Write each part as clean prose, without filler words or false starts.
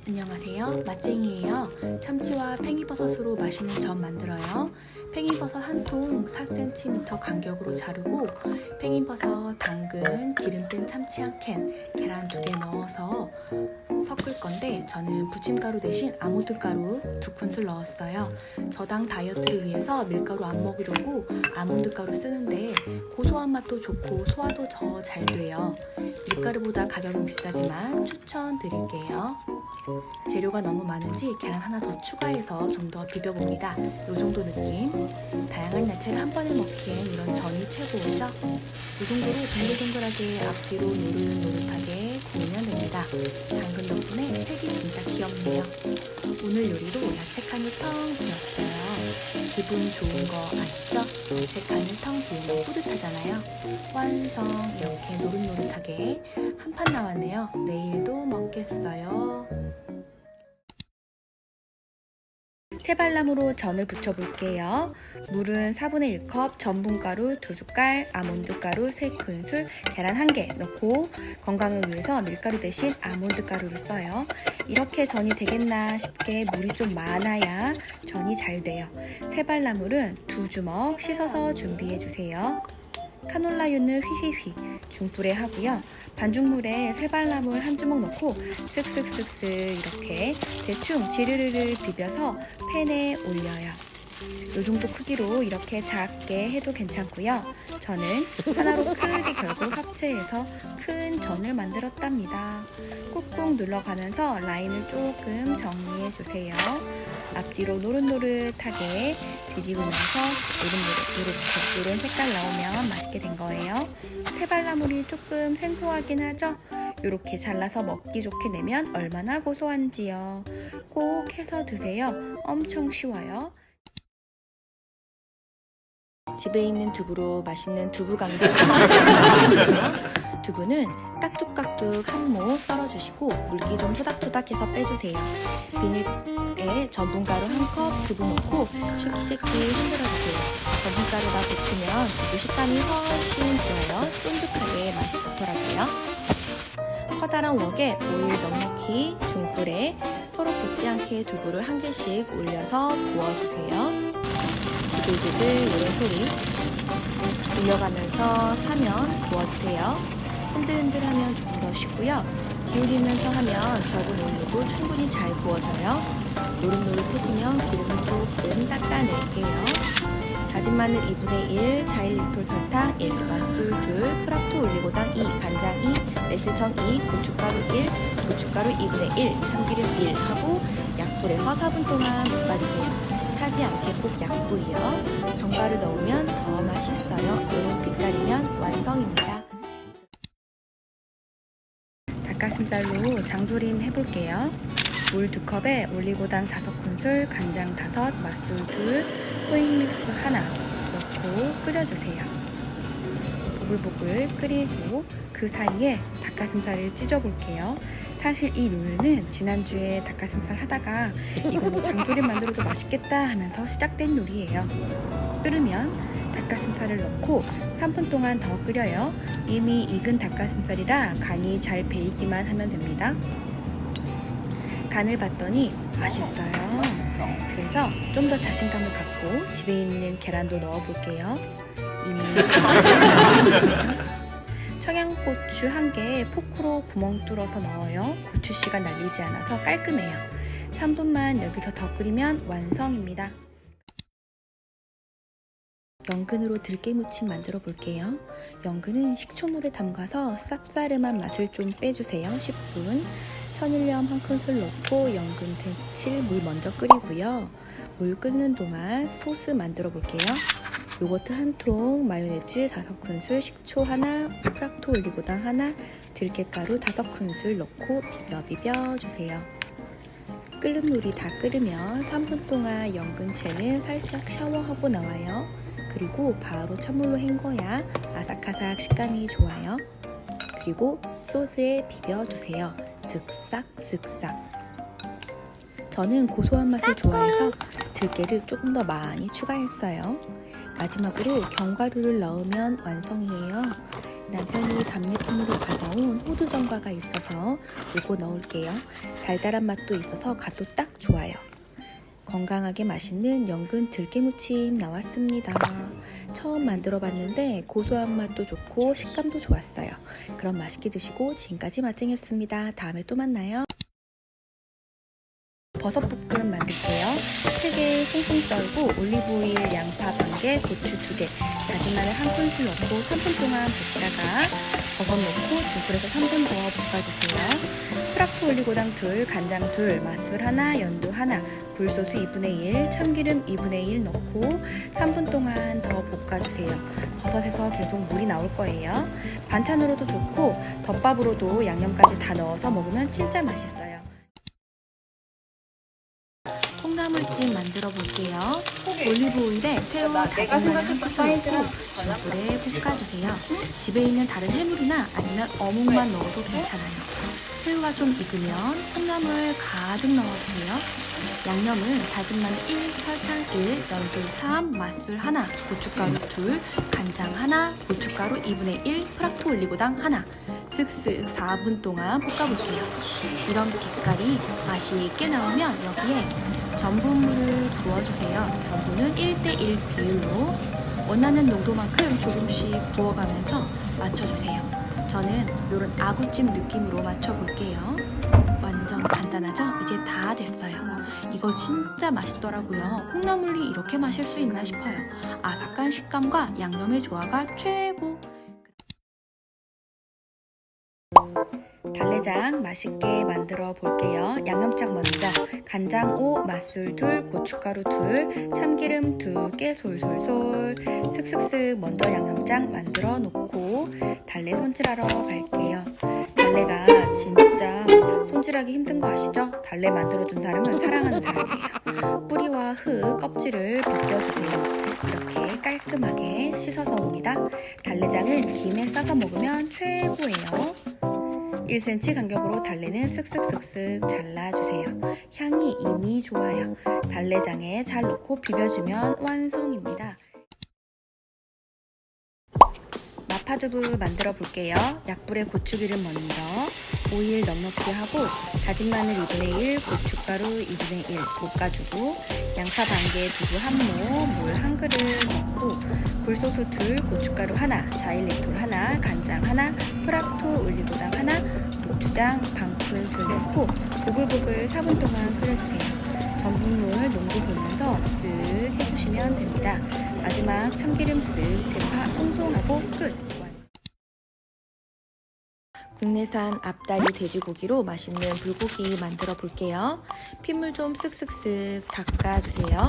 안녕하세요, 맛쟁이에요. 참치와 팽이버섯으로 맛있는 전 만들어요. 팽이버섯 한 통 4cm 간격으로 자르고 팽이버섯, 당근, 기름 뺀 참치 한 캔, 계란 2개 넣어서 섞을 건데 저는 부침가루 대신 아몬드가루 2큰술 넣었어요. 저당 다이어트를 위해서 밀가루 안 먹으려고 아몬드가루 쓰는데 고소한 맛도 좋고 소화도 더 잘 돼요. 밀가루보다 가격은 비싸지만 추천드릴게요. 재료가 너무 많은지 계란 하나 더 추가해서 좀 더 비벼봅니다. 요 정도 느낌. 다양한 야채를 한 번에 먹기엔 이런 전이 최고죠. 이 정도로 동글동글하게 앞뒤로 노릇노릇하게 구우면 됩니다. 당근 덕분에 색이 진짜 귀엽네요. 오늘 요리로 야채 칸을 텅 비웠어요. 기분 좋은 거 아시죠? 야채 칸을 텅 비우면 뿌듯하잖아요. 완성! 이렇게 노릇노릇하게 한 판 나왔네요. 내일도 먹겠어요. 태발람으로 전을 부쳐볼게요. 물은 4분의 1컵, 전분가루 2숟갈, 아몬드가루 3큰술, 계란 1개 넣고 건강을 위해서 밀가루 대신 아몬드가루를 써요. 이렇게 전이 되겠나 싶게 물이 좀 많아야 전이 잘 돼요. 태발나물은 2주먹 씻어서 준비해주세요. 카놀라유는 휘휘휘 중불에 하고요. 반죽물에 새발나물 한 주먹 넣고 쓱쓱쓱쓱 이렇게 대충 지르르르 비벼서 팬에 올려요. 이 정도 크기로 이렇게 작게 해도 괜찮고요. 저는 하나로 크게 결국 합체해서 큰 전을 만들었답니다. 꾹꾹 눌러가면서 라인을 조금 정리해주세요. 앞뒤로 노릇노릇하게 뒤집으면서 노릇노릇 이런 색깔 나오면 맛있게 된 거예요. 새발나물이 조금 생소하긴 하죠? 이렇게 잘라서 먹기 좋게 내면 얼마나 고소한지요. 꼭 해서 드세요. 엄청 쉬워요. 집에 있는 두부로 맛있는 두부 강정. 두부는 깍둑깍둑 한 모 썰어주시고 물기 좀 토닥토닥해서 빼주세요. 비닐에 전분가루 1컵 두부 넣고 쉐키쉐키 흔들어주세요. 전분가루가 붙으면 두부 식감이 훨씬 좋아요. 쫀득하게 맛이 좋더라고요. 커다란 웍에 오일 넉넉히 중불에 서로 붙지 않게 두부를 한 개씩 올려서 부어주세요. 지글지글 이런 소리 돌려가면서 사면 부어주세요. 흔들흔들하면 조금 더 쉽고요. 기울이면서 하면 적은 온도도 충분히 잘 구워져요. 노릇노릇해지면 기름을 조금 닦아낼게요. 다진 마늘 2분의 1, 자일리톨 설탕 1, 맛술 2, 프락토 올리고당 2, 간장 2, 매실청 2, 고춧가루 1, 고춧가루 2분의 1, 참기름 1 하고 약불에서 4분 동안 볶아주세요. 타지 않게 꼭 약불이요. 견과류 넣으면 더 맛있어요. 이런 빛깔이면 완성입니다. 닭가슴살로 장조림 해볼게요. 물 2컵에 올리고당 5큰술, 간장 5, 맛술 2, 호잉믹스 하나 넣고 끓여주세요. 보글보글 끓이고 그 사이에 닭가슴살을 찢어볼게요. 사실 이 요리는 지난주에 닭가슴살 하다가 이거는 장조림 만들어도 맛있겠다 하면서 시작된 요리예요. 끓으면 닭가슴살을 넣고 3분 동안 더 끓여요. 이미 익은 닭가슴살이라 간이 잘 배이기만 하면 됩니다. 간을 봤더니 맛있어요. 그래서 좀 더 자신감을 갖고 집에 있는 계란도 넣어볼게요. 이미 청양고추 1개에 포크로 구멍 뚫어서 넣어요. 고추씨가 날리지 않아서 깔끔해요. 3분만 여기서 더 끓이면 완성입니다. 연근으로 들깨무침 만들어 볼게요. 연근은 식초물에 담가서 쌉싸름한 맛을 좀 빼주세요. 10분. 천일염 1큰술 넣고 연근 데칠 물 먼저 끓이고요. 물 끓는 동안 소스 만들어 볼게요. 요거트 1통, 마요네즈 5큰술, 식초 하나, 프락토 올리고당 하나, 들깨가루 5큰술 넣고 비벼주세요. 끓는 물이 다 끓으면 3분 동안 연근채는 살짝 샤워하고 나와요. 그리고 바로 찬물로 헹궈야 아삭아삭 식감이 좋아요. 그리고 소스에 비벼주세요. 쓱싹쓱싹. 저는 고소한 맛을 좋아해서 들깨를 조금 더 많이 추가했어요. 마지막으로 견과류를 넣으면 완성이에요. 남편이 답례품으로 받아온 호두전과가 있어서 요거 넣을게요. 달달한 맛도 있어서 갓도 딱 좋아요. 건강하게 맛있는 연근 들깨무침 나왔습니다. 처음 만들어 봤는데 고소한 맛도 좋고 식감도 좋았어요. 그럼 맛있게 드시고 지금까지 맛쟁이였습니다. 다음에 또 만나요. 버섯볶음 만들게요. 3개 송송 썰고 올리브오일, 양파 반개, 고추 2개, 다진 마늘 1큰술 넣고 3분 동안 볶다가 버섯 넣고 중불에서 3분 더 볶아주세요. 프락토 올리고당 2, 간장 2, 맛술 1, 연두 1, 굴소스 2분의 1, 참기름 2분의 1 넣고 3분 동안 더 볶아주세요. 버섯에서 계속 물이 나올 거예요. 반찬으로도 좋고 덮밥으로도 양념까지 다 넣어서 먹으면 진짜 맛있어요. 콩나물찜 만들어 볼게요. 올리브오일에 새우, 다진 마늘 1큰술 넣고 중불에 볶아주세요. 집에 있는 다른 해물이나 아니면 어묵만 넣어도 괜찮아요. 새우가 좀 익으면 콩나물 가득 넣어주세요. 양념은 다진 마늘 1, 설탕 1, 연두 3, 맛술 1, 고춧가루 2, 간장 1, 고춧가루 2분의 1, 프락토 올리고당 1, 슥슥 4분 동안 볶아볼게요. 이런 빛깔이 맛있게 나오면 여기에 전분물을 부어주세요. 전분은 1:1 비율로 원하는 농도만큼 조금씩 부어가면서 맞춰주세요. 저는 이런 아구찜 느낌으로 맞춰볼게요. 완전 간단하죠? 이제 다 됐어요. 이거 진짜 맛있더라고요. 콩나물이 이렇게 마실 수 있나 싶어요. 아삭한 식감과 양념의 조화가 최고! 달래장 맛있게 만들어 볼게요. 양념장 먼저 간장 5, 맛술 2, 고춧가루 2, 참기름 2개 솔솔솔 슥슥슥 먼저 양념장 만들어 놓고 달래 손질하러 갈게요. 달래가 진짜 손질하기 힘든 거 아시죠? 달래 만들어준 사람은 사랑하는 사람이에요. 뿌리와 흙, 껍질을 벗겨주세요. 이렇게 깔끔하게 씻어서 옵니다. 달래장은 김에 싸서 먹으면 최고예요. 1cm 간격으로 달래는 쓱쓱쓱쓱 잘라주세요. 향이 이미 좋아요. 달래장에 잘 넣고 비벼주면 완성입니다. 마파두부 만들어 볼게요. 약불에 고추기름 먼저 오일 넉넉히 하고 다진 마늘 2분의 1, 고춧가루 2분의 1 볶아주고 양파 반개 두부 1모, 물 1그릇 넣고 굴소스 2, 고춧가루 1, 자일리톨 1, 간장 1, 프락토 올리고당 1, 고추장 반큰술 넣고 보글보글 4분 동안 끓여주세요. 전분물 농도 보면서 쓱 해주시면 됩니다. 마지막 참기름 쓱, 대파 송송하고 끝! 국내산 앞다리 돼지고기로 맛있는 불고기 만들어 볼게요. 핏물 좀 쓱쓱쓱 닦아주세요.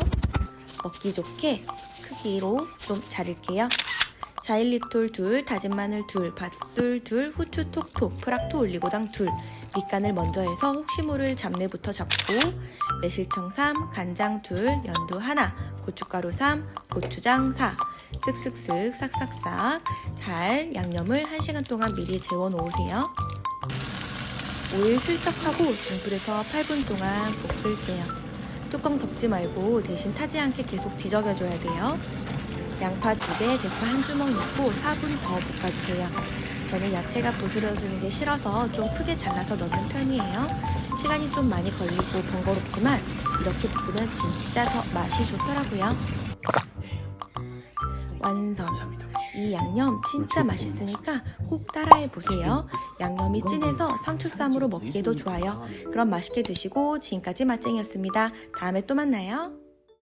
먹기 좋게 크기로 좀 자를게요. 자일리톨 2, 다진 마늘 2, 밭술 2, 후추 톡톡, 프락토 올리고당 2 밑간을 먼저 해서 혹시 모를 잡내부터 잡고 매실청 3, 간장 2, 연두 1, 고춧가루 3, 고추장 4 쓱쓱쓱 싹싹싹 잘 양념을 1시간 동안 미리 재워 놓으세요. 오일 슬쩍하고 중불에서 8분 동안 볶을게요. 뚜껑 덮지 말고 대신 타지 않게 계속 뒤적여 줘야 돼요. 양파 2개, 대파 1주먹 넣고 4분 더 볶아주세요. 저는 야채가 부스러지는 게 싫어서 좀 크게 잘라서 넣는 편이에요. 시간이 좀 많이 걸리고 번거롭지만 이렇게 볶으면 진짜 더 맛이 좋더라고요. 완성! 이 양념 진짜 맛있으니까 꼭 따라해보세요. 양념이 진해서 상추쌈으로 먹기에도 좋아요. 그럼 맛있게 드시고 지금까지 맛쟁이였습니다. 다음에 또 만나요.